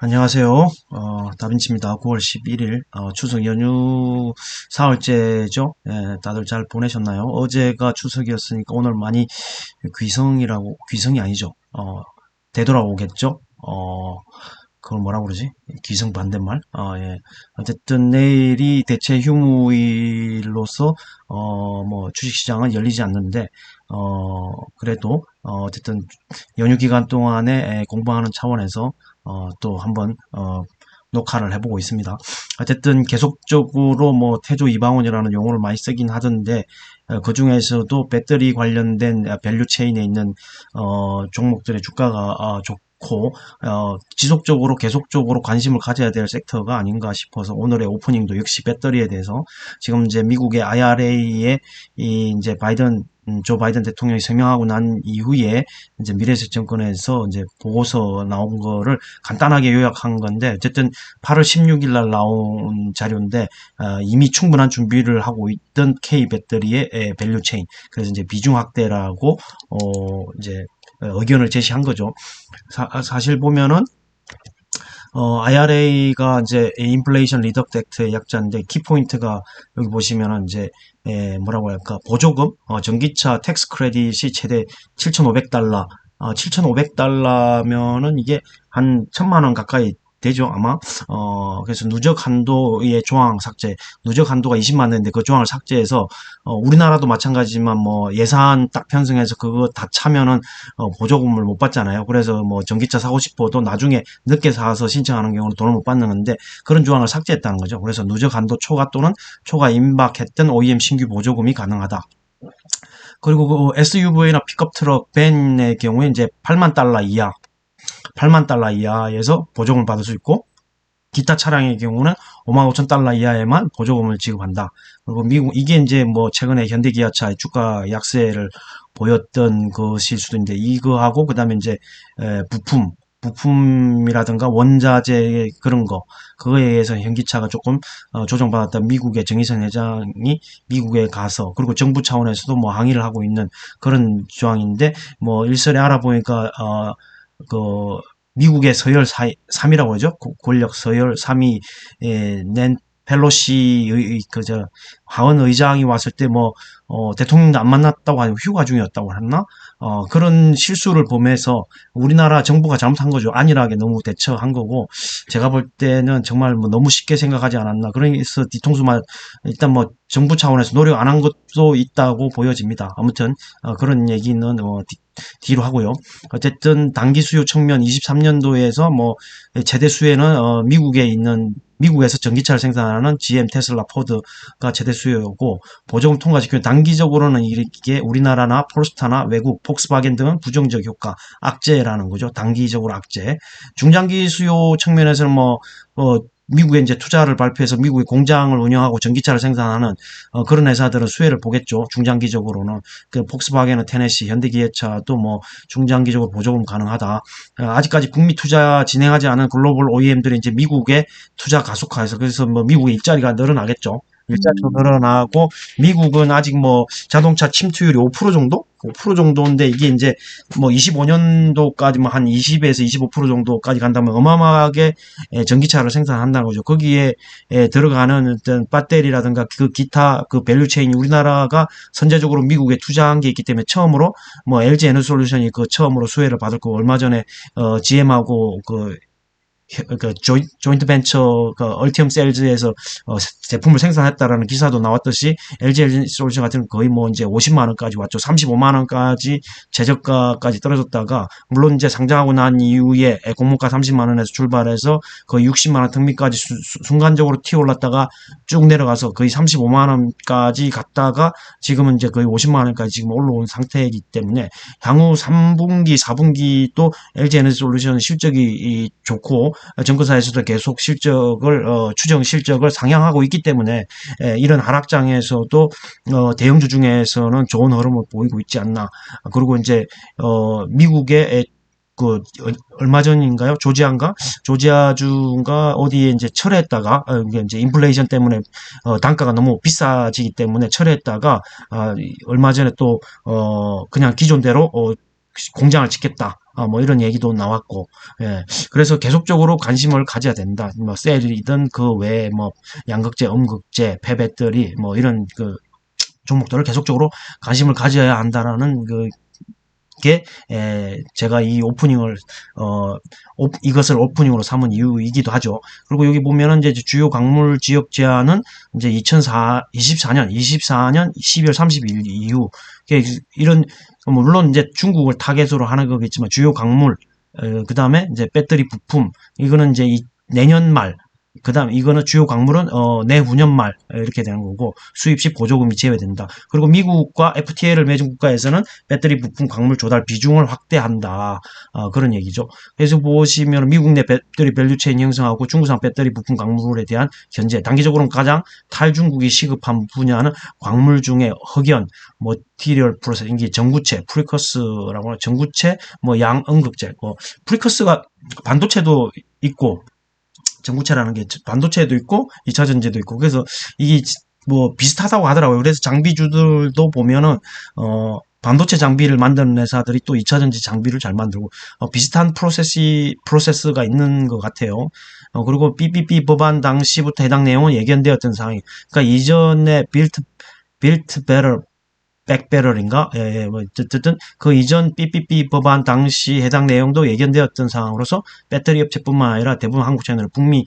안녕하세요. 다빈치입니다. 9월 11일, 추석 연휴 4월째죠. 예, 다들 잘 보내셨나요? 어제가 추석이었으니까 오늘 많이 귀성이 아니죠. 되돌아오겠죠? 그걸 뭐라 그러지? 귀성 반대말? 예. 어쨌든 내일이 대체 휴무일로서, 주식시장은 열리지 않는데, 그래도, 어쨌든 연휴 기간 동안에 공부하는 차원에서, 또 한번, 녹화를 해보고 있습니다. 어쨌든 계속적으로 뭐 태조 이방원이라는 용어를 많이 쓰긴 하던데, 그 중에서도 배터리 관련된 밸류 체인에 있는 종목들의 주가가 좋고 지속적으로 계속적으로 관심을 가져야 될 섹터가 아닌가 싶어서 오늘의 오프닝도 역시 배터리에 대해서 지금 이제 미국의 IRA에 이제 조 바이든 대통령이 서명하고 난 이후에 이제 미래에셋 정권에서 이제 보고서 나온 거를 간단하게 요약한 건데 어쨌든 8월 16일 날 나온 자료인데 이미 충분한 준비를 하고 있던 K 배터리의 밸류 체인 그래서 이제 비중 확대라고 이제 의견을 제시한 거죠. 사실 보면은 IRA가 이제 인플레이션 리덕트 액트의 약자인데 키포인트가 여기 보시면은 이제 뭐라고 할까 보조금 전기차 텍스 크레딧이 최대 7,500달러 7,500달러면은 이게 한 1,000만 원 가까이 되죠, 아마. 그래서 누적 한도의 조항 삭제, 누적 한도가 20만 원인데 그 조항을 삭제해서, 우리나라도 마찬가지지만 뭐 예산 딱 편성해서 그거 다 차면은, 보조금을 못 받잖아요. 그래서 뭐 전기차 사고 싶어도 나중에 늦게 사서 신청하는 경우는 돈을 못 받는 건데 그런 조항을 삭제했다는 거죠. 그래서 누적 한도 초과 또는 초과 임박했던 OEM 신규 보조금이 가능하다. 그리고 그 SUV나 픽업 트럭 밴의 경우에 이제 8만 달러 이하, 8만 달러 이하에서 보조금을 받을 수 있고 기타 차량의 경우는 5만 5천 달러 이하에만 보조금을 지급한다. 그리고 미국 이게 이제 뭐 최근에 현대기아차의 주가 약세를 보였던 것일 수도 있는데 이거하고 그다음에 이제 부품이라든가 원자재 그런 거 그거에 의해서 현기차가 조금 조정받았다. 미국의 정의선 회장이 미국에 가서 그리고 정부 차원에서도 뭐 항의를 하고 있는 그런 조항인데 뭐 일설에 알아보니까 그 미국의 서열 3위라고 하죠. 권력 서열 3위 낸 펠로시 그저 하원 의장이 왔을 때 뭐 대통령도 안 만났다고 하고 휴가 중이었다고 했나? 그런 실수를 보면서 우리나라 정부가 잘못한 거죠. 안일하게 너무 대처한 거고 제가 볼 때는 정말 뭐 너무 쉽게 생각하지 않았나. 그래서 뒤통수만 일단 뭐 정부 차원에서 노력 안 한 것도 있다고 보여집니다. 아무튼 그런 얘기는 뒤로 하고요. 어쨌든 단기 수요 측면 23년도에서 뭐 최대 수요는 미국에서 전기차를 생산하는 GM, 테슬라, 포드가 최대 수요고 보조금 통과시키면 단기적으로는 이게 우리나라나 폴스타나 외국, 폭스바겐 등은 부정적 효과, 악재라는 거죠. 단기적으로 악재. 중장기 수요 측면에서는 미국에 이제 투자를 발표해서 미국의 공장을 운영하고 전기차를 생산하는 그런 회사들은 수혜를 보겠죠. 중장기적으로는 그 폭스바겐은 테네시, 현대기아차도 뭐 중장기적으로 보조금 가능하다. 아직까지 북미 투자 진행하지 않은 글로벌 OEM들이 이제 미국에 투자 가속화해서 그래서 뭐 미국의 일자리가 늘어나겠죠. 일자리도 늘어나고 미국은 아직 뭐 자동차 침투율이 5% 정도? 5% 정도인데 이게 이제 뭐 25년도까지 뭐 한 20에서 25% 정도까지 간다면 어마어마하게 전기차를 생산한다는 거죠. 거기에 들어가는 어떤 배터리라든가 그 기타 그 밸류 체인이 우리나라가 선제적으로 미국에 투자한 게 있기 때문에 처음으로 뭐 LG 에너솔루션이 그 처음으로 수혜를 받을 거고 얼마 전에 GM하고 조인트 벤처 얼티엄 셀즈에서 제품을 생산했다라는 기사도 나왔듯이 LG 솔루션 같은 거의 뭐 이제 50만 원까지 왔죠. 35만 원까지 최저가까지 떨어졌다가 물론 이제 상장하고 난 이후에 공모가 30만 원에서 출발해서 거의 60만 원 등미까지 순간적으로 튀어올랐다가 쭉 내려가서 거의 35만 원까지 갔다가 지금은 이제 거의 50만 원까지 지금 올라온 상태이기 때문에 향후 3분기, 4분기도 LG 에너지 솔루션 실적이 좋고 증권사에서도 계속 추정 실적을 상향하고 있기 때문에 이런 하락장에서도 대형주 중에서는 좋은 흐름을 보이고 있지 않나. 그리고 이제 미국의 얼마 전인가요? 조지아주인가 어디에 이제 철회했다가 이게 이제 인플레이션 때문에 단가가 너무 비싸지기 때문에 철회했다가 얼마 전에 또 그냥 기존대로 공장을 짓겠다. 뭐 이런 얘기도 나왔고, 예. 그래서 계속적으로 관심을 가져야 된다. 뭐 셀이든 그 외에 뭐 양극재, 음극재, 폐배터리 뭐 이런 그 종목들을 계속적으로 관심을 가져야 한다라는 게 제가 이 오프닝을 이것을 오프닝으로 삼은 이유이기도 하죠. 그리고 여기 보면은 이제 주요 광물 지역 제한은 이제 2024년 12월 30일 이후 이런 물론 이제 중국을 타겟으로 하는 거겠지만 주요 광물 그 다음에 이제 배터리 부품 이거는 이제 내년 말 그 다음 이거는 주요 광물은 내후년 말 이렇게 되는 거고 수입 시 보조금이 제외된다. 그리고 미국과 FTA를 맺은 국가에서는 배터리 부품 광물 조달 비중을 확대한다. 그런 얘기죠. 그래서 보시면 미국 내 배터리 밸류체인 형성하고 중국산 배터리 부품 광물에 대한 견제 단기적으로는 가장 탈중국이 시급한 분야는 광물 중에 흑연, 머티리얼 프로세스, 이게 전구체, 프리커스라고 하는 전구체, 뭐 양음극재, 프리커스가 반도체도 있고 전구체라는 게 반도체도 있고 2차 전지도 있고 그래서 이게 뭐 비슷하다고 하더라고요. 그래서 장비주들도 보면은 반도체 장비를 만드는 회사들이 또 2차 전지 장비를 잘 만들고 비슷한 프로세스가 있는 것 같아요. 그리고 BBB 법안 당시부터 해당 내용은 예견되었던 사항이 그러니까 이전에 빌트 베럴 백배럴인가? 예, 뭐, 어쨌든, 그 이전 PPP 법안 당시 해당 내용도 예견되었던 상황으로서 배터리 업체뿐만 아니라 대부분 한국 채널 북미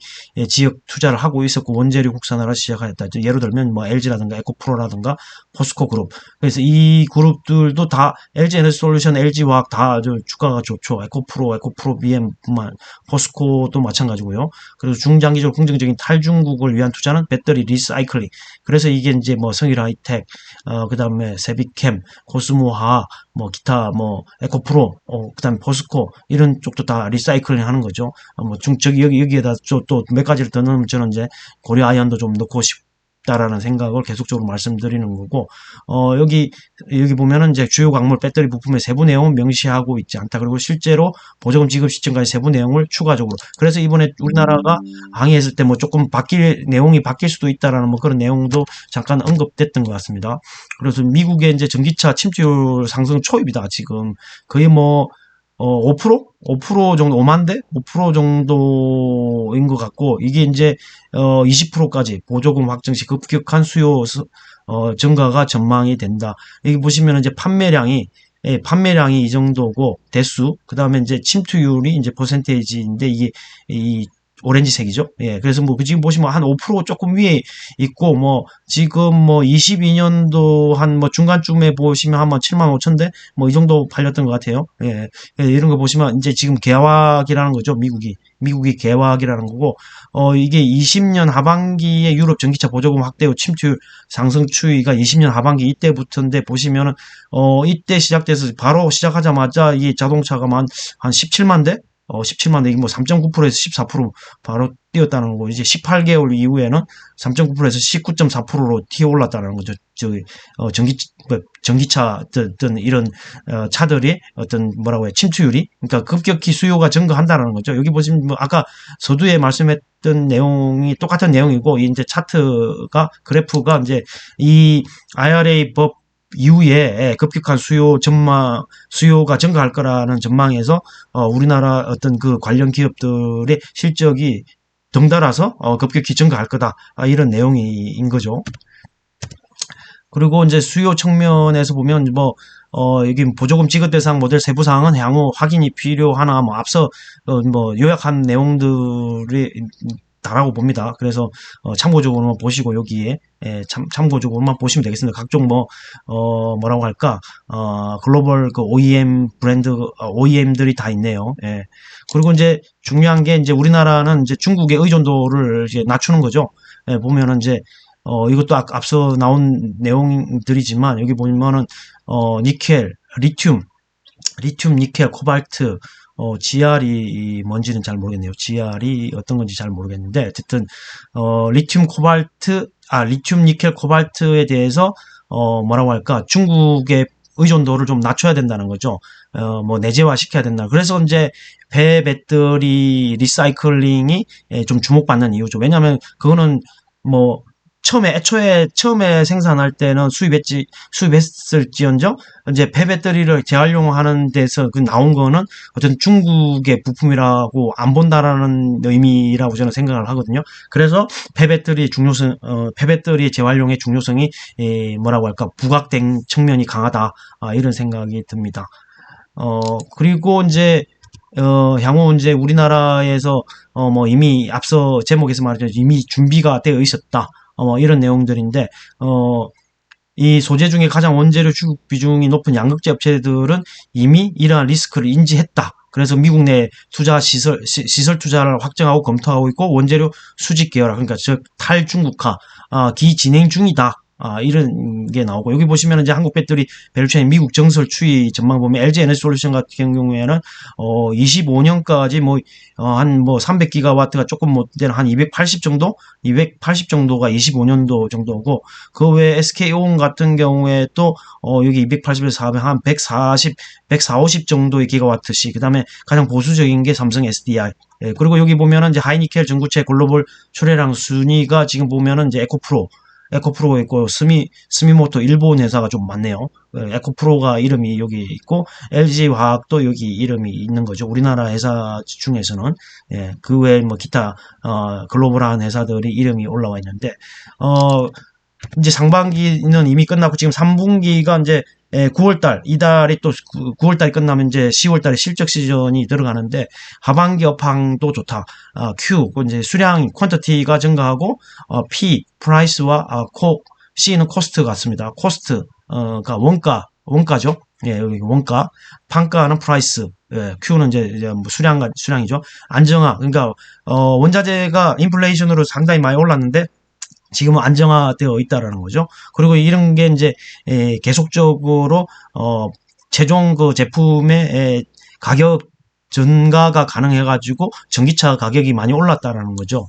지역 투자를 하고 있었고 원재료 국산화를 시작하였다. 예를 들면 뭐 LG라든가 에코프로라든가 포스코 그룹. 그래서 이 그룹들도 다 LG 에너지 솔루션, LG화학 다 주가가 좋죠. 에코프로 BM뿐만 포스코도 마찬가지고요. 그리고 중장기적으로 긍정적인 탈중국을 위한 투자는 배터리 리사이클링. 그래서 이게 이제 뭐 성일 하이텍, 그 다음에 세비캠, 코스모화, 뭐 기타, 뭐 에코프로, 그다음에 포스코 이런 쪽도 다 리사이클링 하는 거죠. 뭐 중적 여기에다 또 몇 가지를 더 넣으면 저는 이제 고려 아이언도 좀 넣고 싶다라는 생각을 계속적으로 말씀드리는 거고, 여기 보면은 이제 주요 광물 배터리 부품의 세부 내용은 명시하고 있지 않다. 그리고 실제로 보조금 지급 시점까지 세부 내용을 추가적으로. 그래서 이번에 우리나라가 항의했을 때 뭐 조금 내용이 바뀔 수도 있다라는 뭐 그런 내용도 잠깐 언급됐던 것 같습니다. 그래서 미국의 이제 전기차 침투율 상승 초입이다. 지금 거의 뭐 5%? 5% 정도, 5만 대? 5% 정도인 것 같고, 이게 이제, 20%까지 보조금 확정 시 급격한 수요, 증가가 전망이 된다. 여기 보시면 이제 판매량이 이 정도고, 대수, 그 다음에 이제 침투율이 이제 퍼센테이지인데, 이게, 이 오렌지색이죠. 예. 그래서 뭐 지금 보시면 한 5% 조금 위에 있고 뭐 지금 뭐 22년도 한 뭐 중간쯤에 보시면 한 7만 5천 대 뭐 이 정도 팔렸던 것 같아요. 예. 이런 거 보시면 이제 지금 개화기라는 거죠. 미국이 개화기라는 거고 이게 20년 하반기에 유럽 전기차 보조금 확대 후 침투율 상승 추이가 20년 하반기 이때부터인데 보시면은 이때 시작돼서 바로 시작하자마자 이 자동차가 한 17만 대 17만 대, 뭐 3.9%에서 14% 바로 뛰었다는 거고, 이제 18개월 이후에는 3.9%에서 19.4%로 튀어 올랐다는 거죠. 전기차 어떤 이런 차들이 어떤 뭐라고 해 침투율이 그러니까 급격히 수요가 증가한다는 거죠. 여기 보시면 뭐 아까 서두에 말씀했던 내용이 똑같은 내용이고 이제 차트가 그래프가 이제 이 IRA 법 이후에 급격한 수요가 증가할 거라는 전망에서 우리나라 어떤 그 관련 기업들의 실적이 덩달아서 급격히 증가할 거다 이런 내용인 거죠. 그리고 이제 수요 측면에서 보면 여기 보조금 지급 대상 모델 세부 사항은 향후 확인이 필요하나 뭐 앞서 뭐 요약한 내용들이 다라고 봅니다. 그래서 참고적으로만 보시고 여기에 참고적으로만 보시면 되겠습니다. 각종 뭐라고 할까 글로벌 그 OEM 브랜드 OEM들이 다 있네요. 예. 그리고 이제 중요한 게 이제 우리나라는 이제 중국의 의존도를 이제 낮추는 거죠. 예, 보면은 이제 이것도 앞서 나온 내용들이지만 여기 보면은 니켈, 리튬, 니켈, 코발트, GR이 뭔지는 잘 모르겠네요. GR이 어떤 건지 잘 모르겠는데, 어쨌든, 리튬, 니켈, 코발트에 대해서, 뭐라고 할까, 중국의 의존도를 좀 낮춰야 된다는 거죠. 뭐, 내재화 시켜야 된다. 그래서 이제, 배터리 리사이클링이 좀 주목받는 이유죠. 왜냐하면, 그거는 뭐, 애초에 생산할 때는 수입했을지언정, 이제 폐배터리를 재활용하는 데서 그 나온 거는 어쨌든 중국의 부품이라고 안 본다라는 의미라고 저는 생각을 하거든요. 그래서 폐배터리 재활용의 중요성이, 뭐라고 할까, 부각된 측면이 강하다. 이런 생각이 듭니다. 그리고 이제, 향후 이제 우리나라에서, 뭐 이미 앞서 제목에서 말했죠. 이미 준비가 되어 있었다. 뭐 이런 내용들인데, 이 소재 중에 가장 원재료 수급 비중이 높은 양극재 업체들은 이미 이러한 리스크를 인지했다. 그래서 미국 내 시설 투자를 확정하고 검토하고 있고, 원재료 수직 계열화, 그러니까 즉 탈중국화, 기진행 중이다. 이런 게 나오고, 여기 보시면 이제 한국 배터리 밸류체인 미국 정설 추이 전망 보면 LG 에너지 솔루션 같은 경우에는 25년까지 한 300기가와트가 조금 못 되는 한 280 정도가 25년도 정도고, 그 외에 SK온 같은 경우에 또 여기 280에서 400, 한 140, 150 정도의 기가와트씩. 그다음에 가장 보수적인 게 삼성 SDI. 예, 그리고 여기 보면은 이제 하이니켈 전구체 글로벌 출하량 순위가 지금 보면은 이제 에코프로가 있고, 스미모토 일본 회사가 좀 많네요. 에코프로가 이름이 여기 있고, LG화학도 여기 이름이 있는 거죠. 우리나라 회사 중에서는. 예, 그 외에 뭐 기타 글로벌한 회사들이 이름이 올라와 있는데, 이제 상반기는 이미 끝나고 지금 3분기가 이제 9월달, 이달이 또 9월달이 끝나면 이제 10월달에 실적 시즌이 들어가는데, 하반기 업황도 좋다. Q, 이제 수량, 퀀터티가 증가하고, P, 프라이스와 C는 코스트 같습니다. 코스트가 원가죠. 예, 여기 원가. 판가는 프라이스. 예, Q는 이제 뭐 수량이죠. 안정화. 그러니까, 원자재가 인플레이션으로 상당히 많이 올랐는데, 지금은 안정화되어 있다라는 거죠. 그리고 이런 게 이제 계속적으로 최종 그 제품의 가격 전가가 가능해가지고 전기차 가격이 많이 올랐다라는 거죠.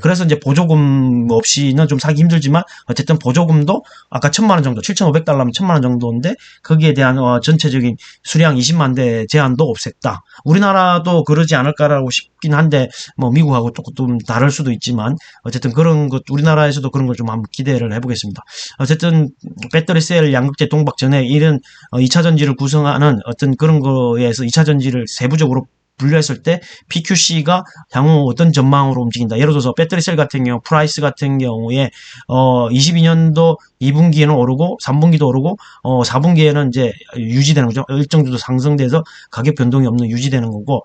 그래서 이제 보조금 없이는 좀 사기 힘들지만, 어쨌든 보조금도 아까 1,000만 원 정도, 7,500달러면 1,000만 원 정도인데, 거기에 대한 전체적인 수량 20만 대 제한도 없앴다. 우리나라도 그러지 않을까라고 싶긴 한데, 뭐 미국하고 조금 다를 수도 있지만, 어쨌든 그런 것, 우리나라에서도 그런 걸 좀 한번 기대를 해보겠습니다. 어쨌든 배터리 셀 양극재 동박 전에 이런 2차 전지를 구성하는 어떤 그런 거에서 2차 전지를 세부적으로 분류했을 때 PQC가 향후 어떤 전망으로 움직인다. 예를 들어서 배터리셀 같은 경우, 프라이스 같은 경우에 22년도 2분기에는 오르고 3분기도 오르고 4분기에는 이제 유지되는 거죠. 일정 정도 상승돼서 가격 변동이 없는 유지되는 거고,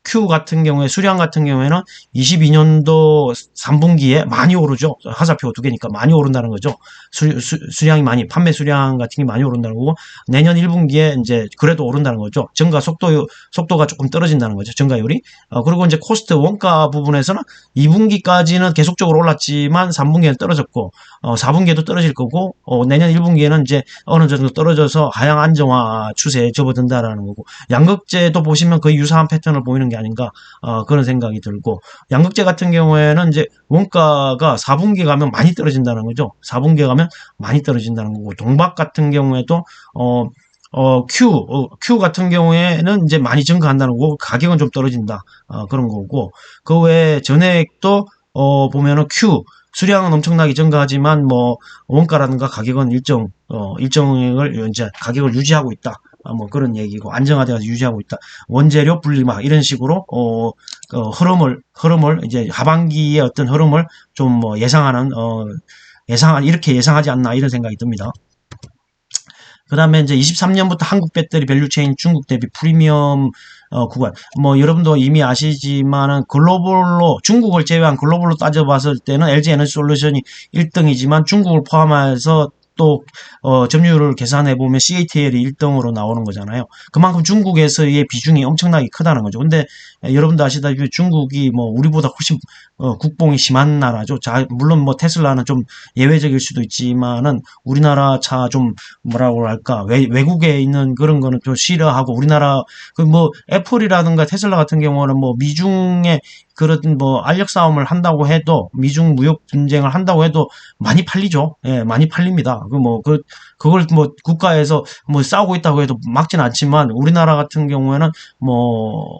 Q 같은 경우에, 수량 같은 경우에는 22년도 3분기에 많이 오르죠. 하사표가 두 개니까 많이 오른다는 거죠. 수량이 판매 수량 같은 게 많이 오른다는 거고, 내년 1분기에 이제 그래도 오른다는 거죠. 증가 속도가 조금 떨어진다는 거죠. 증가율이. 그리고 이제 코스트 원가 부분에서는 2분기까지는 계속적으로 올랐지만 3분기에는 떨어졌고, 4분기에도 떨어질 거고, 내년 1분기에는 이제 어느 정도 떨어져서 하향 안정화 추세에 접어든다라는 거고, 양극재도 보시면 거의 유사한 패턴을 보이는 게 아닌가, 그런 생각이 들고, 양극재 같은 경우에는 이제 원가가 4분기 가면 많이 떨어진다는 거죠. 4분기 가면 많이 떨어진다는 거고, 동박 같은 경우에도 Q 같은 경우에는 이제 많이 증가한다는 거고, 가격은 좀 떨어진다. 그런 거고, 그 외에 전액도 보면은 수량은 엄청나게 증가하지만 뭐 원가라든가 가격은 일정을 이제 가격을 유지하고 있다. 뭐 그런 얘기고, 안정화되어서 유지하고 있다. 원재료 분리막 이런 식으로 흐름을 이제 하반기의 어떤 흐름을 좀 뭐 이렇게 예상하지 않나, 이런 생각이 듭니다. 그 다음에 이제 23년부터 한국 배터리 밸류체인 중국 대비 프리미엄 구간. 뭐 여러분도 이미 아시지만은 중국을 제외한 글로벌로 따져봤을 때는 LG 에너지 솔루션이 1등이지만, 중국을 포함해서 또 점유율을 계산해 보면 CATL이 1등으로 나오는 거잖아요. 그만큼 중국에서의 비중이 엄청나게 크다는 거죠. 근데 여러분도 아시다시피 중국이 뭐 우리보다 훨씬 국뽕이 심한 나라죠. 물론 뭐 테슬라는 좀 예외적일 수도 있지만은, 우리나라 차 좀 뭐라고 할까, 외국에 있는 그런 거는 좀 싫어하고, 우리나라 그 뭐 애플이라든가 테슬라 같은 경우는 뭐 미중에 그런 뭐 알력 싸움을 한다고 해도, 미중 무역 분쟁을 한다고 해도 많이 팔리죠. 예, 많이 팔립니다. 그걸 뭐 국가에서 뭐 싸우고 있다고 해도 막진 않지만, 우리나라 같은 경우에는 뭐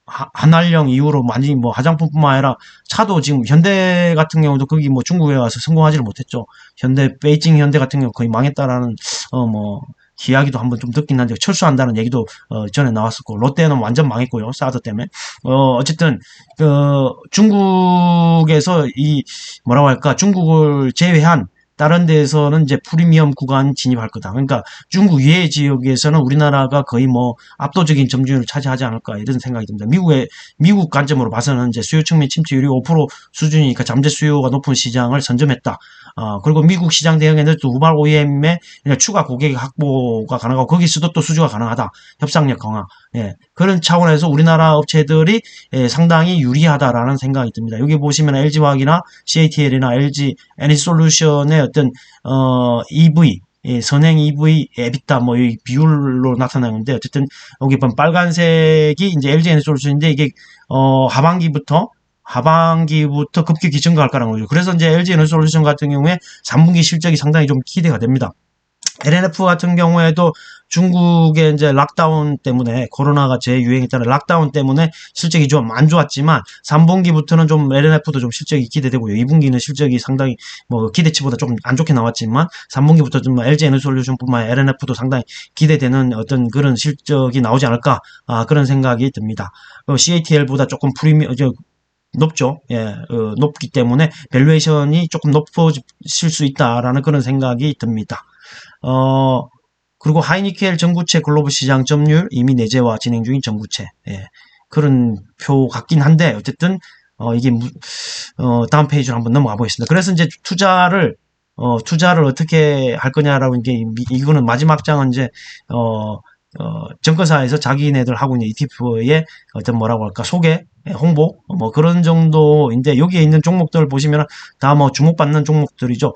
한알령 이후로 많이 뭐 화장품뿐만 아니라 차도 지금 현대 같은 경우도 거기 뭐 중국에 와서 성공하지를 못했죠. 베이징 현대 같은 경우 거의 망했다라는 뭐 이야기도 한번 좀 듣긴 한데 철수한다는 얘기도 전에 나왔었고 롯데는 완전 망했고요. 사드 때문에 어쨌든 중국에서 이 뭐라고 할까 중국을 제외한 다른 데에서는 이제 프리미엄 구간 진입할 거다. 그러니까 중국 외의 지역에서는 우리나라가 거의 뭐 압도적인 점유율을 차지하지 않을까 이런 생각이 듭니다. 미국 관점으로 봐서는 이제 수요 측면 침체율이 5% 수준이니까 잠재 수요가 높은 시장을 선점했다. 그리고 미국 시장 대응에는 또 후발 OEM의 추가 고객 확보가 가능하고 거기서도 또 수주가 가능하다. 협상력 강화. 예, 그런 차원에서 우리나라 업체들이 상당히 유리하다라는 생각이 듭니다. 여기 보시면 LG화학이나 CATL이나 LG 에너지솔루션의 어떤 EV 선행 EV 에비타 뭐 이 비율로 나타나는데 어쨌든 여기 보면 빨간색이 이제 LG 에너지솔루션인데 이게 하반기부터 급격히 증가할 거라는 거죠. 그래서 이제 LG 에너지솔루션 같은 경우에 3분기 실적이 상당히 좀 기대가 됩니다. LNF 같은 경우에도 중국의 이제 락다운 때문에 코로나가 재유행에 따른 락다운 때문에 실적이 좀 안 좋았지만 3분기부터는 좀 LNF도 좀 실적이 기대되고요. 2분기는 실적이 상당히 뭐 기대치보다 좀 안 좋게 나왔지만 3분기부터 좀 LG 에너지솔루션뿐만 아니라 LNF도 상당히 기대되는 어떤 그런 실적이 나오지 않을까 그런 생각이 듭니다. CATL보다 조금 높죠. 예, 높기 때문에 밸류에이션이 조금 높아질 수 있다라는 그런 생각이 듭니다. 그리고 하이니켈 전구체 글로벌 시장 점유율 이미 내재화 진행 중인 전구체. 예, 그런 표 같긴 한데, 어쨌든, 이게, 다음 페이지로 한번 넘어가 보겠습니다. 그래서 이제 투자를 어떻게 할 거냐라고 이거는 마지막 장은 이제, 증권사에서 자기네들 하고 있는 ETF의 어떤 뭐라고 할까, 소개, 홍보, 뭐 그런 정도인데, 여기에 있는 종목들을 보시면 다 뭐 주목받는 종목들이죠.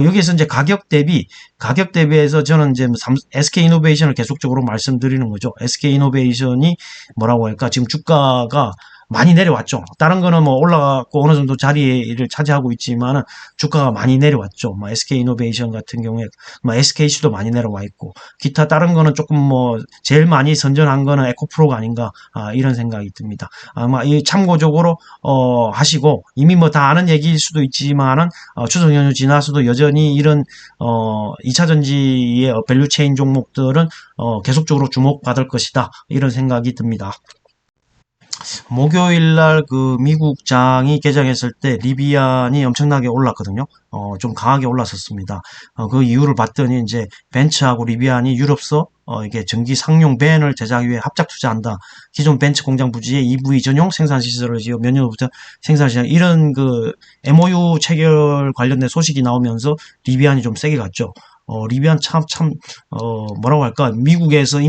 여기에서 이제 가격 대비해서 저는 이제 SK이노베이션을 계속적으로 말씀드리는 거죠. SK이노베이션이 뭐라고 할까, 지금 주가가 많이 내려왔죠. 다른 거는 뭐 올라가고 어느 정도 자리를 차지하고 있지만은 주가가 많이 내려왔죠. 뭐 SK이노베이션 같은 경우에 뭐 SKC도 많이 내려와 있고 기타 다른 거는 조금 뭐 제일 많이 선전한 거는 에코프로가 아닌가 이런 생각이 듭니다. 아마 이 참고적으로 하시고 이미 뭐 다 아는 얘기일 수도 있지만은 추석 연휴 지나서도 여전히 이런 2차 전지의 밸류체인 종목들은 계속적으로 주목받을 것이다 이런 생각이 듭니다. 목요일 날 그 미국장이 개장했을 때 리비안이 엄청나게 올랐거든요. 좀 강하게 올랐었습니다. 그 이유를 봤더니 이제 벤츠하고 리비안이 유럽서 이게 전기 상용 밴을 제작 위해 합작 투자한다. 기존 벤츠 공장 부지에 EV 전용 생산 시설을 지어 몇 년부터 생산 시작 이런 그 MOU 체결 관련된 소식이 나오면서 리비안이 좀 세게 갔죠. 리비안 뭐라고 할까, 미국에서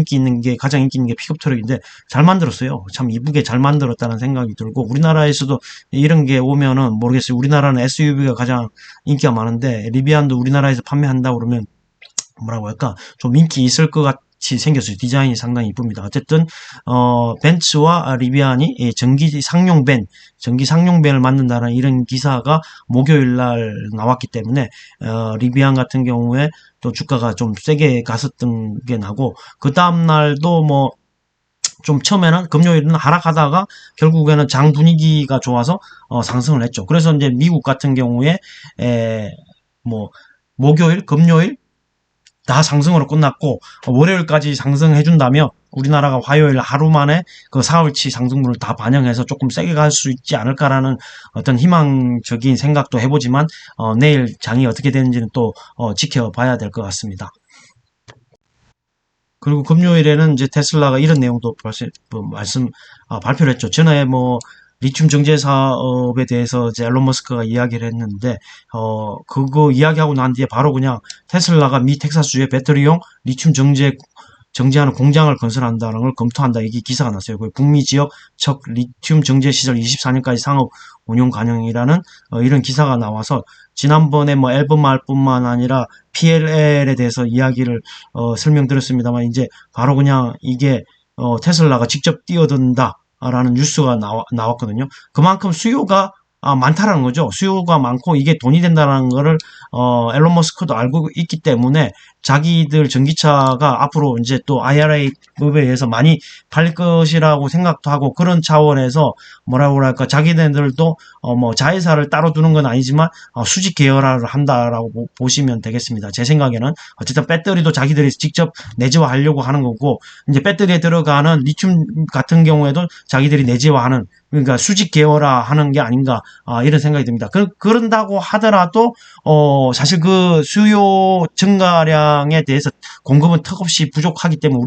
가장 인기 있는 게 픽업 트럭인데, 잘 만들었어요. 참 이쁘게 잘 만들었다는 생각이 들고, 우리나라에서도 이런 게 오면은, 모르겠어요. 우리나라는 SUV가 가장 인기가 많은데, 리비안도 우리나라에서 판매한다 그러면, 뭐라고 할까, 좀 인기 있을 것 같이 생겼어요. 디자인이 상당히 이쁩니다. 어쨌든 벤츠와 리비안이 전기 상용 밴을 만든다는 이런 기사가 목요일 날 나왔기 때문에 리비안 같은 경우에 또 주가가 좀 세게 갔었던 게 나고, 그 다음 날도 뭐 좀 처음에는 금요일은 하락하다가 결국에는 장 분위기가 좋아서 상승을 했죠. 그래서 이제 미국 같은 경우에 뭐 목요일, 금요일 다 상승으로 끝났고, 월요일까지 상승해준다며 우리나라가 화요일 하루 만에 그 사흘치 상승분을 다 반영해서 조금 세게 갈 수 있지 않을까라는 어떤 희망적인 생각도 해보지만 내일 장이 어떻게 되는지는 또 지켜봐야 될 것 같습니다. 그리고 금요일에는 이제 테슬라가 이런 내용도 발표를 했죠. 전에 뭐 리튬 정제 사업에 대해서 이제 앨런 머스크가 이야기를 했는데, 그거 이야기하고 난 뒤에 바로 그냥 테슬라가 미 텍사스주의 배터리용 리튬 정제하는 공장을 건설한다는 걸 검토한다. 이게 기사가 났어요. 그 북미 지역 첫 리튬 정제 시설 24년까지 상업 운용 가능이라는 이런 기사가 나와서, 지난번에 뭐 앨범말뿐만 아니라 PLL에 대해서 이야기를 설명드렸습니다만, 이제 바로 그냥 이게 테슬라가 직접 뛰어든다 라는 뉴스가 나왔거든요. 그만큼 수요가 많다라는 거죠. 수요가 많고 이게 돈이 된다는 거를 앨런 머스크도 알고 있기 때문에 자기들 전기차가 앞으로 이제 또 IRA 법에 의해서 많이 팔릴 것이라고 생각도 하고 그런 차원에서 뭐라고 할까 자기네들도 뭐 자회사를 따로 두는 건 아니지만 수직 계열화를 한다라고 보시면 되겠습니다. 제 생각에는 어쨌든 배터리도 자기들이 직접 내재화하려고 하는 거고 이제 배터리에 들어가는 리튬 같은 경우에도 자기들이 내재화하는 그러니까 수직 계열화하는 게 아닌가 이런 생각이 듭니다. 그런다고 하더라도 사실 그 수요 증가량에 대해서 공급은 턱없이 부족하기 때문에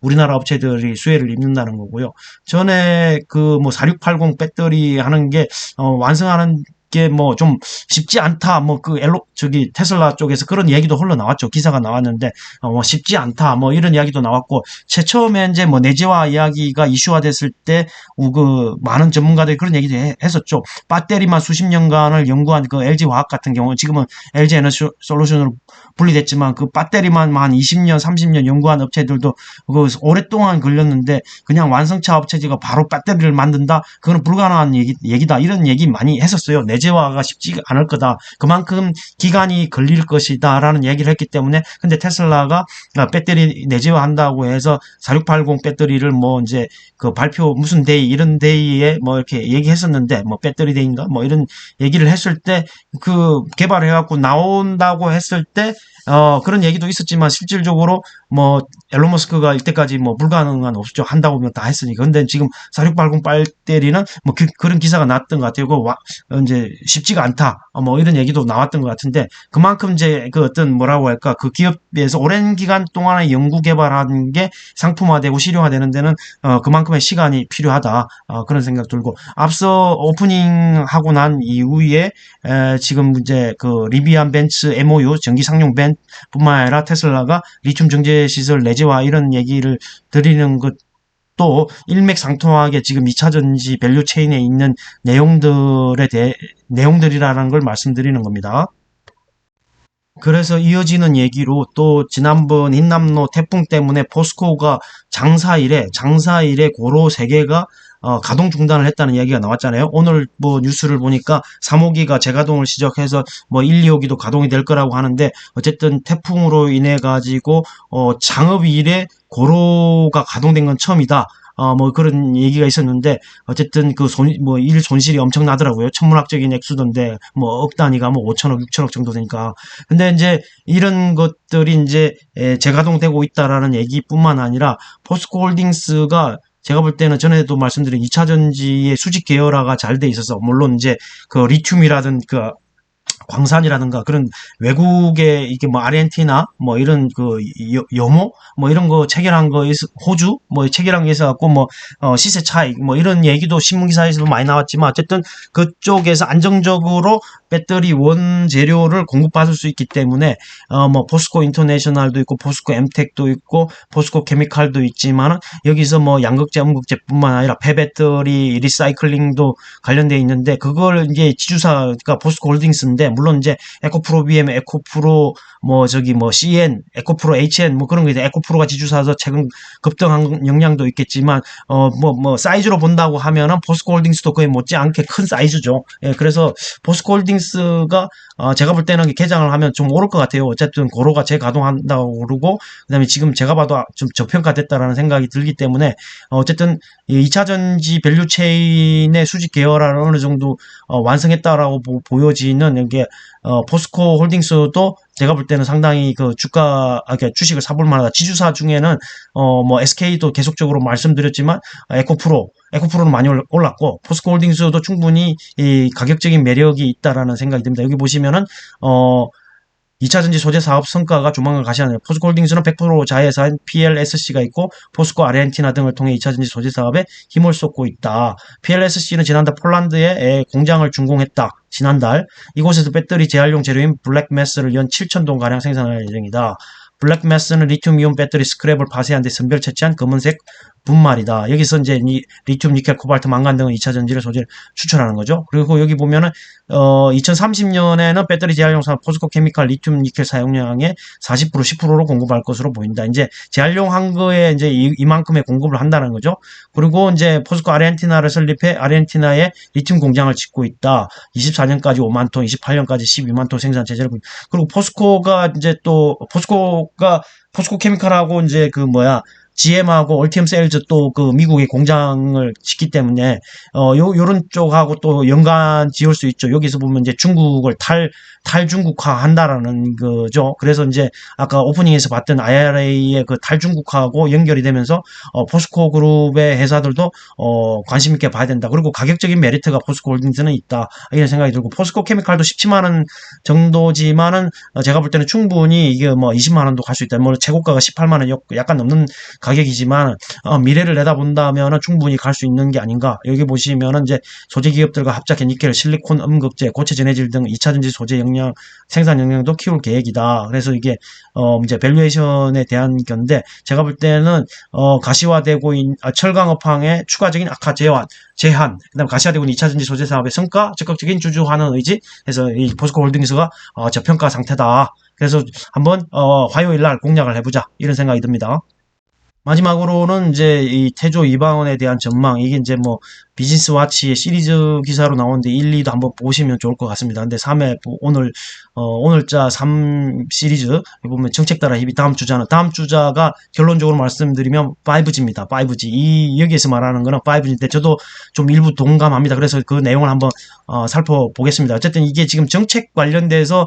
우리나라 업체들이 수혜를 입는다는 거고요. 전에 그 뭐 4680 배터리 하는 게 완성하는 게 뭐 좀 쉽지 않다. 뭐 그 테슬라 쪽에서 그런 얘기도 흘러나왔죠. 기사가 나왔는데 뭐 쉽지 않다. 뭐 이런 이야기도 나왔고 처음에 이제 뭐 내재화 이야기가 이슈화 됐을 때 그 많은 전문가들이 그런 얘기도 했었죠. 배터리만 수십 년간을 연구한 그 LG 화학 같은 경우는 지금은 LG 에너지 솔루션으로 분리됐지만 그 배터리만 한 20년, 30년 연구한 업체들도 그 오랫동안 걸렸는데 그냥 완성차 업체가 바로 배터리를 만든다? 그건 불가능한 얘기다. 이런 얘기 많이 했었어요. 내재화가 쉽지 않을 거다. 그만큼 기간이 걸릴 것이다. 라는 얘기를 했기 때문에 근데 테슬라가 배터리 내재화한다고 해서 4680 배터리를 뭐 이제 그 발표 무슨 데이 이런 데이에 뭐 이렇게 얘기했었는데 뭐 배터리 데이인가 뭐 이런 얘기를 했을 때 그 개발해갖고 나온다고 했을 때 그런 얘기도 있었지만 실질적으로 뭐 앨런 머스크가 이때까지 뭐 불가능한 없죠. 한다고 하면 다 했으니까. 근데 지금 4680 배터리는 뭐 그런 기사가 났던 것 같아요. 이제 쉽지가 않다. 뭐 이런 얘기도 나왔던 것 같은데 그만큼 이제 그 어떤 뭐라고 할까 그 기업에서 오랜 기간 동안에 연구 개발한 게 상품화되고 실용화되는 데는 그만큼의 시간이 필요하다. 그런 생각 들고 앞서 오프닝 하고 난 이후에 지금 이제 그 리비안 벤츠 MOU 전기 상용 벤 뿐만 아니라 테슬라가 리튬 정제 시설 내재화 이런 얘기를 드리는 것도 일맥상통하게 지금 2차 전지 밸류 체인에 있는 내용들이라는 걸 말씀드리는 겁니다. 그래서 이어지는 얘기로 또 지난번 흰남노 태풍 때문에 포스코가 장사일에 고로 3개가 가동 중단을 했다는 이야기가 나왔잖아요. 오늘 뭐 뉴스를 보니까 3호기가 재가동을 시작해서 뭐 1, 2호기도 가동이 될 거라고 하는데 어쨌든 태풍으로 인해 가지고 장업일에 고로가 가동된 건 처음이다. 뭐 그런 얘기가 있었는데 어쨌든 일 손실이 엄청나더라고요. 천문학적인 액수던데 뭐 억 단위가 뭐 5천억, 6천억 정도 되니까. 근데 이제 이런 것들이 이제 재가동되고 있다라는 얘기뿐만 아니라 포스코홀딩스가 제가 볼 때는 전에도 말씀드린 2차 전지의 수직 계열화가 잘 돼 있어서 물론 이제 그 리튬이라든 그 광산이라든가 그런 외국의 이게 뭐 아르헨티나 뭐 이런 그 여모 뭐 이런 거 체결한 거 호주 뭐 체결한 게 있어갖고 뭐 시세 차익 뭐 이런 얘기도 신문 기사에서도 많이 나왔지만 어쨌든 그쪽에서 안정적으로 배터리 원재료를 공급받을 수 있기 때문에 뭐 포스코 인터내셔널도 있고 포스코 엠텍도 있고 포스코 케미칼도 있지만 여기서 뭐 양극재 음극재뿐만 아니라 폐배터리 리사이클링도 관련돼 있는데 그걸 이제 지주사가 포스코 홀딩스인데 물론 이제 에코프로 BM, 에코프로 CN, 에코프로 HN 뭐 그런 게 이제 에코프로가 지주사서 최근 급등한 영향도 있겠지만 사이즈로 본다고 하면은 포스코홀딩스도 거의 못지않게 큰 사이즈죠. 예, 그래서 포스코홀딩스가 제가 볼 때는 개장을 하면 좀 오를 것 같아요. 어쨌든 고로가 재가동한다고 그러고 그다음에 지금 제가 봐도 좀 저평가됐다라는 생각이 들기 때문에 어쨌든 2차 전지 밸류 체인의 수직 계열화를 어느 정도 완성했다라고 보여지는 게 포스코 홀딩스도 제가 볼 때는 상당히 그 주식을 사볼 만하다. 지주사 중에는 SK도 계속적으로 말씀드렸지만 에코프로는 많이 올랐고 포스코 홀딩스도 충분히 이 가격적인 매력이 있다라는 생각이 듭니다. 여기 보시면은 2차 전지 소재 사업 성과가 조만간 가시하네요. 포스코 홀딩스는 100% 자회사인 PLSC가 있고 포스코 아르헨티나 등을 통해 2차 전지 소재 사업에 힘을 쏟고 있다. PLSC는 지난달 폴란드에 공장을 준공했다. 지난달 이곳에서 배터리 재활용 재료인 블랙매스를 연 7,000톤 가량 생산할 예정이다. 블랙매스는 리튬이온 배터리 스크랩을 파쇄한 데 선별 채취한 검은색 분말이다. 여기서 이제 리튬, 니켈, 코발트, 망간 등의 2차 전지를 소재를 추출하는 거죠. 그리고 여기 보면은 2030년에는 배터리 재활용 산업 포스코 케미칼 리튬, 니켈 사용량의 40% 10%로 공급할 것으로 보인다. 이제 재활용한 거에 이제 이만큼의 공급을 한다는 거죠. 그리고 이제 포스코 아르헨티나를 설립해 아르헨티나에 리튬 공장을 짓고 있다. 24년까지 5만 톤, 28년까지 12만 톤 생산 체제를. 그리고 포스코가 이제 또 포스코 케미칼하고 이제 그 뭐야 GM하고 얼티엄 세일즈 또 그 미국의 공장을 짓기 때문에 요런 쪽하고 또 연관 지을 수 있죠. 여기서 보면 이제 중국을 탈중국화 한다라는 거죠. 그래서 이제 아까 오프닝에서 봤던 IRA의 그 탈중국화하고 연결이 되면서 포스코 그룹의 회사들도 관심 있게 봐야 된다. 그리고 가격적인 메리트가 포스코 홀딩스는 있다. 이런 생각이 들고 포스코 케미칼도 17만 원 정도지만은 제가 볼 때는 충분히 이게 뭐 20만 원도 갈 수 있다. 뭐 최고가가 18만 원 약간 넘는 가격이지만 미래를 내다본다면 충분히 갈 수 있는 게 아닌가. 여기 보시면은 이제 소재 기업들과 합작해 니켈, 실리콘, 음극재, 고체 전해질 등 2차 전지 소재 역량, 생산 역량도 키울 계획이다. 그래서 이게 이제 밸류에이션에 대한 건데 제가 볼 때는 가시화되고 철강업황의 추가적인 악화 제한, 그다음 가시화되고 있는 2차 전지 소재 사업의 성과, 적극적인 주주환원 의지 해서 이 포스코 홀딩스가 저평가 상태다. 그래서 한번 화요일 날 공략을 해보자 이런 생각이 듭니다. 마지막으로는 이제 이 태조 이방원에 대한 전망, 이게 이제 뭐 비즈니스 와치의 시리즈 기사로 나오는데 1, 2도 한번 보시면 좋을 것 같습니다. 근데 3회 오늘자 3 시리즈 보면 정책 따라 힘이 다음 주자가 결론적으로 말씀드리면 5G입니다. 5G. 여기에서 말하는 거는 5G인데 저도 좀 일부 동감합니다. 그래서 그 내용을 한번 살펴보겠습니다. 어쨌든 이게 지금 정책 관련돼서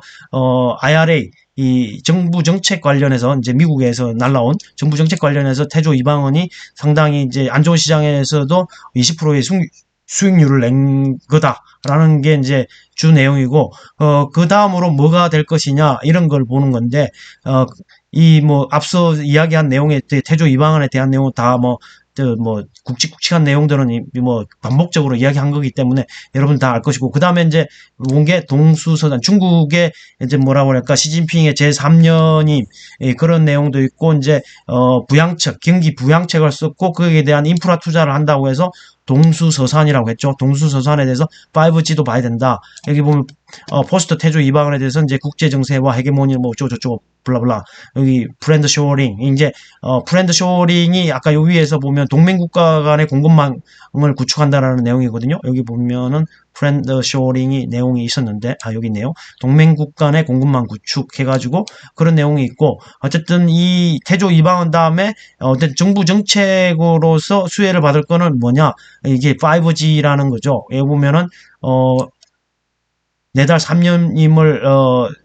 IRA 이 정부 정책 관련해서 이제 미국에서 날라온 정부 정책 관련해서 태조 이방원이 상당히 이제 안 좋은 시장에서도 20%의 수익률을 낸 거다라는 게 이제 주 내용이고 그 다음으로 뭐가 될 것이냐 이런 걸 보는 건데 이 뭐 앞서 이야기한 내용에 태조 이방원에 대한 내용은 다 뭐 굵직굵직한 내용들은 뭐 반복적으로 이야기한 거기 때문에 여러분 다 알 것이고 그 다음에 이제 본 게 동수서단 중국의 이제 뭐라고 할까 시진핑의 제3년임 그런 내용도 있고 이제 부양책 경기 부양책을 썼고 거기에 대한 인프라 투자를 한다고 해서 동수서산이라고 했죠. 동수서산에 대해서 5G도 봐야 된다. 여기 보면 포스트 태조 이방원에 대해서 이제 국제 정세와 헤게모니 뭐 어쩌고저쩌고 블라블라 여기 브랜드 쇼링 이제 브랜드 쇼링이 아까 요 위에서 보면 동맹 국가 간의 공급망을 구축한다라는 내용이거든요. 여기 보면은 브랜드 쇼링이 내용이 있었는데 여기 있네요. 동맹국 간의 공급망 구축해가지고 그런 내용이 있고 어쨌든 이 태조 이방원 다음에 어떤 정부 정책으로서 수혜를 받을 거는 뭐냐 이게 5G라는 거죠. 여기 보면은 내달 3년임을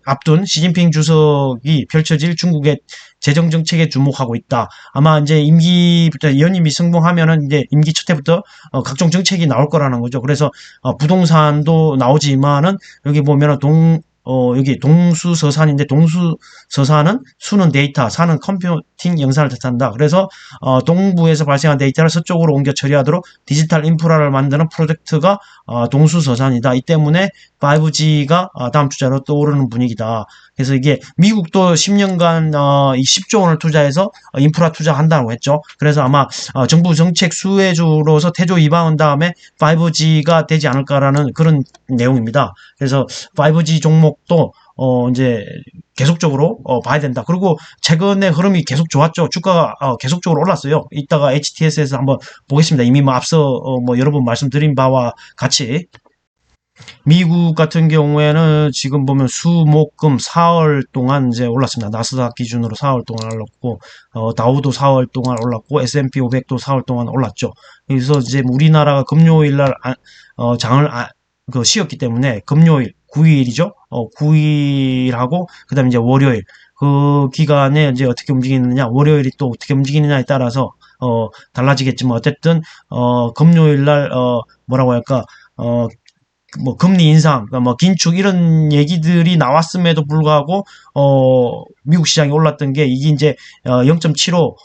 앞둔 시진핑 주석이 펼쳐질 중국의 재정 정책에 주목하고 있다. 아마 이제 임기부터 연임이 성공하면은 이제 임기 첫 해부터 각종 정책이 나올 거라는 거죠. 그래서 부동산도 나오지만은 여기 보면은 여기 동수서산인데 동수서산은 수는 데이터, 산은 컴퓨팅 영상을 뜻한다. 그래서 동부에서 발생한 데이터를 서쪽으로 옮겨 처리하도록 디지털 인프라를 만드는 프로젝트가 동수서산이다. 이 때문에 5G가 다음 주자로 떠오르는 분위기다. 그래서 이게 미국도 10년간 10조 원을 투자해서 인프라 투자한다고 했죠. 그래서 아마 정부 정책 수혜주로서 태조 이방원 다음에 5G가 되지 않을까라는 그런 내용입니다. 그래서 5G 종목도 이제 계속적으로 봐야 된다. 그리고 최근에 흐름이 계속 좋았죠. 주가가 계속적으로 올랐어요. 이따가 HTS에서 한번 보겠습니다. 이미 뭐 앞서 뭐 여러 번 말씀드린 바와 같이 미국 같은 경우에는 지금 보면 수목금 4월 동안 이제 올랐습니다. 나스닥 기준으로 4월 동안 올랐고, 다우도 4월 동안 올랐고, S&P 500도 4월 동안 올랐죠. 그래서 이제 우리나라가 금요일 날, 장을, 쉬었기 때문에 금요일, 9일이죠. 9일하고, 그 다음에 이제 월요일. 그 기간에 이제 어떻게 움직이느냐, 월요일이 또 어떻게 움직이느냐에 따라서, 달라지겠지만, 어쨌든, 금요일 날, 뭐라고 할까, 뭐 금리 인상, 뭐 긴축 이런 얘기들이 나왔음에도 불구하고 미국 시장이 올랐던 게 이게 이제 0.75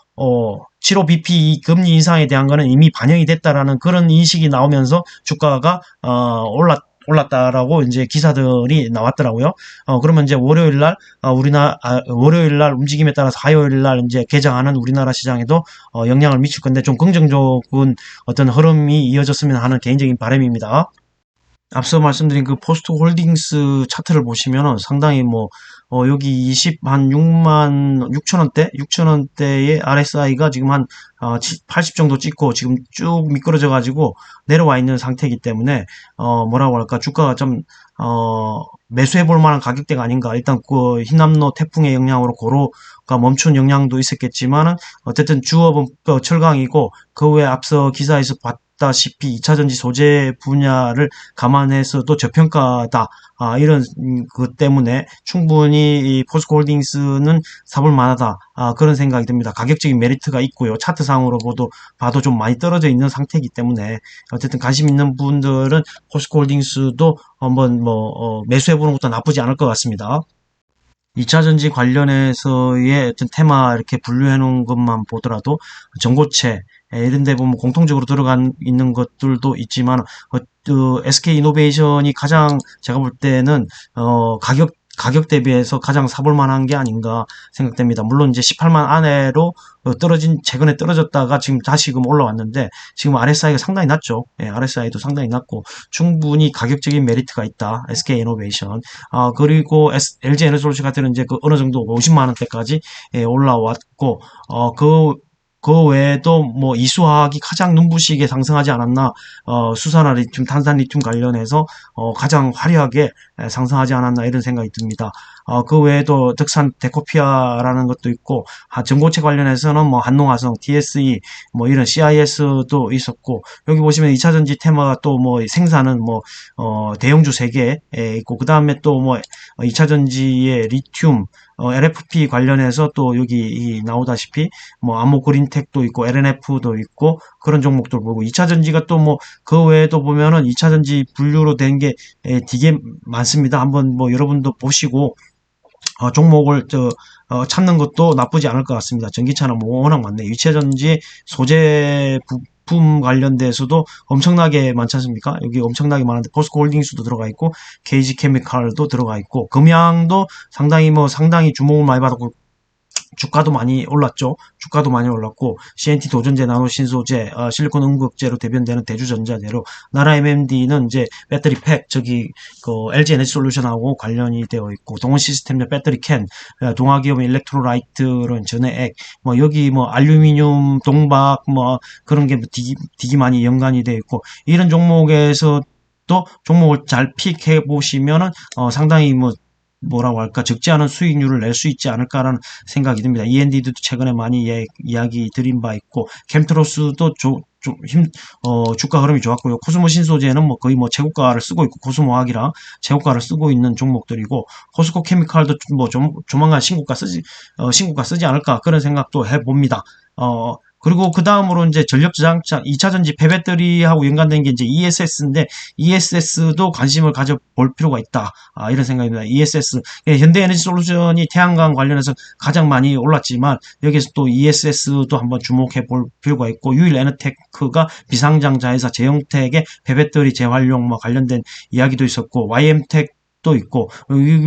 75bp 금리 인상에 대한 거는 이미 반영이 됐다라는 그런 인식이 나오면서 주가가 올랐다라고 이제 기사들이 나왔더라고요. 그러면 이제 월요일 날 움직임에 따라서 화요일 날 이제 개장하는 우리나라 시장에도 영향을 미칠 건데 좀 긍정적인 어떤 흐름이 이어졌으면 하는 개인적인 바람입니다. 앞서 말씀드린 그 포스트 홀딩스 차트를 보시면은 상당히 여기 한 6만 6천 원대? 6천 원대의 RSI가 지금 한 80 정도 찍고 지금 쭉 미끄러져 가지고 내려와 있는 상태이기 때문에 뭐라고 할까 주가가 좀 매수해 볼 만한 가격대가 아닌가. 일단 그 흰남노 태풍의 영향으로 고로가 멈춘 영향도 있었겠지만은 어쨌든 주업은 철강이고 그 외에 앞서 기사에서 다시피 2차전지 소재 분야를 감안해서도 저평가다. 이런 것 때문에 충분히 이 포스코홀딩스는 사볼 만하다. 그런 생각이 듭니다. 가격적인 메리트가 있고요. 차트상으로 봐도 좀 많이 떨어져 있는 상태이기 때문에 어쨌든 관심 있는 분들은 포스코홀딩스도 한번 매수해보는 것도 나쁘지 않을 것 같습니다. 2차전지 관련해서의 어떤 테마 이렇게 분류해 놓은 것만 보더라도 전고체 이런 데 보면 공통적으로 들어간 있는 것들도 있지만 SK 이노베이션이 가장 제가 볼 때는 가격 대비해서 가장 사볼 만한 게 아닌가 생각됩니다. 물론 이제 18만 안으로 최근에 떨어졌다가 지금 다시금 올라왔는데 지금 RSI가 상당히 낮죠. 예, RSI도 상당히 낮고 충분히 가격적인 메리트가 있다. SK 이노베이션. 그리고 LG 에너솔루션 같은 이제 그 어느 정도 50만 원대까지 올라왔고 그 외에도 이수화학이 가장 눈부시게 상승하지 않았나, 수산화 리튬, 탄산 리튬 관련해서 가장 화려하게 상승하지 않았나 이런 생각이 듭니다. 그 외에도 덕산 데코피아라는 것도 있고, 전고체 관련해서는 한농화성, DSE, 이런 CIS도 있었고, 여기 보시면 2차전지 테마가 또 생산은 대형주 3개 있고, 그 다음에 또 2차전지의 리튬, LFP 관련해서 또 여기 나오다시피 암호 그린텍도 있고 LNF도 있고 그런 종목들 보고 2차 전지가 또 그 외에도 보면은 2차 전지 분류로 된 게 되게 많습니다. 한번 여러분도 보시고 종목을 찾는 것도 나쁘지 않을 것 같습니다. 전기차는 워낙 많네요. 2차 전지 소재 부품 관련돼서도 엄청나게 많지 않습니까? 여기 엄청나게 많은데 포스코홀딩스도 들어가 있고 KG케미칼도 들어가 있고 금양도 상당히 주목을 많이 받았고 주가도 많이 올랐죠. 주가도 많이 올랐고 CNT 도전제, 나노신소재, 실리콘 음극재로 대변되는 대주전자재로 나라 MMD는 이제 배터리 팩 그 LG 에너지 솔루션하고 관련이 되어 있고 동원 시스템의 배터리 캔, 동아기업 일렉트로라이트는 전해액, 여기 알루미늄, 동박 그런 게 되게 많이 연관이 되어 있고 이런 종목에서 또 종목을 잘 픽해 보시면은 상당히 뭐라고 할까 적지 않은 수익률을 낼 수 있지 않을까라는 생각이 듭니다. END도 최근에 많이 이야기 드린 바 있고 캠트로스도 주가 흐름이 좋았고요. 코스모 신소재는 거의 최고가를 쓰고 있고 코스모학이랑 최고가를 쓰고 있는 종목들이고 포스코 케미칼도 조만간 신고가 쓰지 않을까 그런 생각도 해봅니다. 그리고 그 다음으로 이제 전력저장차 2차전지 폐배터리하고 연관된 게 이제 ESS인데 ESS도 관심을 가져볼 필요가 있다. 이런 생각입니다. ESS 현대에너지솔루션이 태양광 관련해서 가장 많이 올랐지만 여기서 또 ESS도 한번 주목해 볼 필요가 있고 유일에너테크가 비상장자회사 제형택의 폐배터리 재활용 관련된 이야기도 있었고 YM텍 도 있고 여기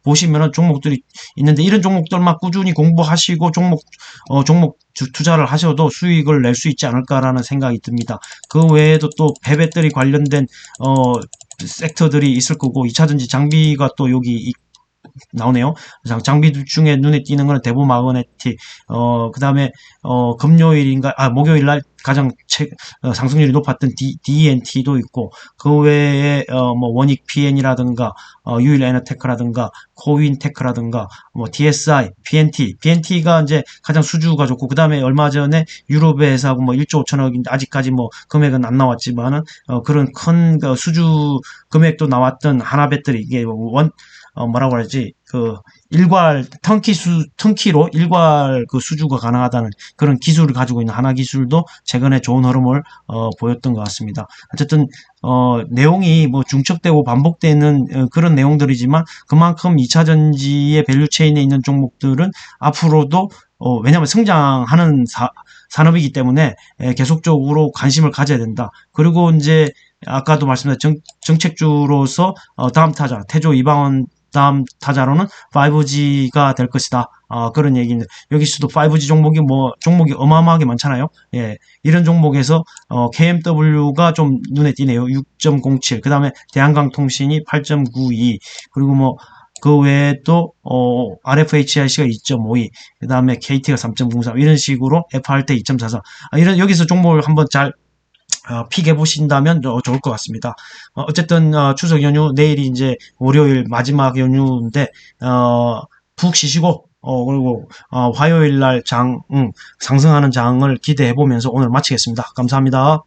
보시면은 종목들이 있는데 이런 종목들만 꾸준히 공부하시고 종목 투자를 하셔도 수익을 낼 수 있지 않을까라는 생각이 듭니다. 그 외에도 또 배터리 관련된 섹터들이 있을 거고 2차전지 장비가 또 여기 나오네요. 장비 중에 눈에 띄는 거는 대부 마그네틱, 그 다음에, 목요일 날 가장 상승률이 높았던 DNT도 있고, 그 외에, 원익 PN이라든가, 유일 에너테크라든가, 코윈테크라든가, DSI, BNT가 이제 가장 수주가 좋고, 그 다음에 얼마 전에 유럽의 회사하고 1조 5천억인데, 아직까지 금액은 안 나왔지만은, 그런 큰 수주 금액도 나왔던 하나 배터리, 이게 뭐라고 하지, 턴키로 일괄 수주가 가능하다는 그런 기술을 가지고 있는 하나 기술도 최근에 좋은 흐름을, 보였던 것 같습니다. 어쨌든, 내용이 중첩되고 반복되는 그런 내용들이지만 그만큼 2차전지의 밸류체인에 있는 종목들은 앞으로도, 왜냐하면 성장하는 산업이기 때문에 계속적으로 관심을 가져야 된다. 그리고 이제 아까도 말씀드린 정책주로서 다음 타자 태조 이방원 다음 타자로는 5G가 될 것이다. 그런 얘기인데 여기서도 5G 종목이 어마어마하게 많잖아요. 예, 이런 종목에서 KMW가 좀 눈에 띄네요. 6.07. 그다음에 대한강통신이 8.92. 그리고 그 외에 또 RFHIC가 2.52, 그 다음에 KT가 3.03 이런 식으로 FRT 2.44 이런 여기서 종목을 한번 잘 픽해 보신다면 좋을 것 같습니다. 어쨌든 추석 연휴 내일이 이제 월요일 마지막 연휴인데 푹 쉬시고 그리고 화요일 날 상승하는 장을 기대해 보면서 오늘 마치겠습니다. 감사합니다.